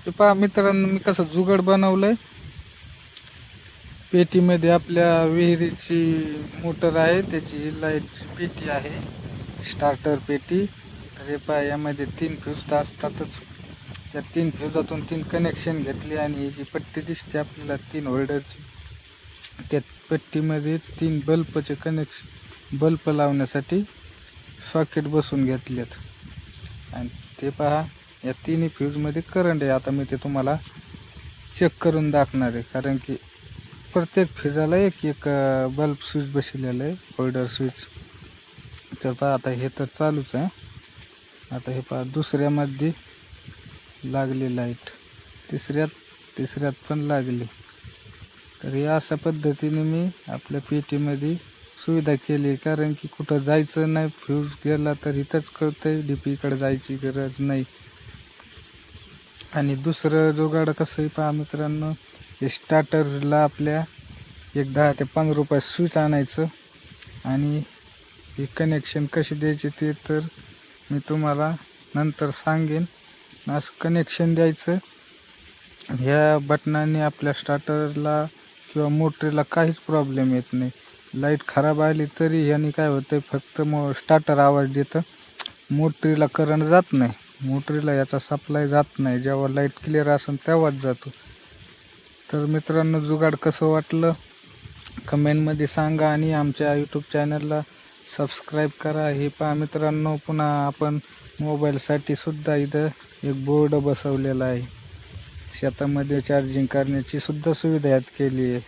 ते पहा मित्रांनो, मी कसं जुगाड बनवलंय. पेटीमध्ये आपल्या विहिरीची मोटर आहे, त्याची लाईटची पेटी आहे, स्टार्टर पेटी. तर हे पहा, यामध्ये 3 फ्यूज तर असतातच. त्या 3 फ्यूजातून 3 कनेक्शन घेतले आणि ही जी पट्टी दिसते आपल्याला 3 होल्डरची, त्या पट्टीमध्ये 3 बल्बचे बल्ब लावण्यासाठी सॉकेट बसून घेतलेत. आणि ते पहा, या तिन्ही फ्यूजमध्ये करंट आहे. आता मी ते तुम्हाला चेक करून दाखवणार आहे, कारण की प्रत्येक फ्यूजाला एक एक बल्ब स्विच बसलेलं आहे, होल्डर स्विच. तर पहा, आता हे तर चालूच आहे. आता हे पहा, दुसऱ्यामध्ये लागली लाईट, तिसऱ्यात पण लागली. तर हे अशा पद्धतीने मी आपल्या पेटीमध्ये सुविधा केली, कारण की कुठं जायचं नाही. फ्यूज गेला तर इथंच कळतंय, डीपीकडे जायची गरज नाही. आणि दुसरं जुगाड कसं आहे पहा मित्रांनो, हे स्टार्टरला आपल्या एक 10 ते 15 रुपये स्विच आणायचं आणि हे कनेक्शन कसे द्यायचे ते तर मी तुम्हाला नंतर सांगेन. असं कनेक्शन द्यायचं. ह्या बटनाने आपल्या स्टार्टरला किंवा मोटरीला काहीच प्रॉब्लेम येत नाही. लाईट खराब आली तरी ह्याने काय होतं, फक्त स्टार्टर आवाज देतं, मोटरीला करंट जात नाही. मोटरीला याचा सप्लाय जात नाही. जेव्हा लाईट क्लिअर असेल तेव्हाच जातो. तर मित्रांनो, जुगाड कसं वाटलं कमेंटमध्ये सांगा आणि आमच्या यूट्यूब चॅनलला सबस्क्राईब करा. हे पहा मित्रांनो, पुन्हा आपण मोबाईलसाठी सुद्धा इथं एक बोर्ड बसवलेला आहे. शेतामध्ये चार्जिंग करण्याची सुद्धा सुविधा यात केली आहे.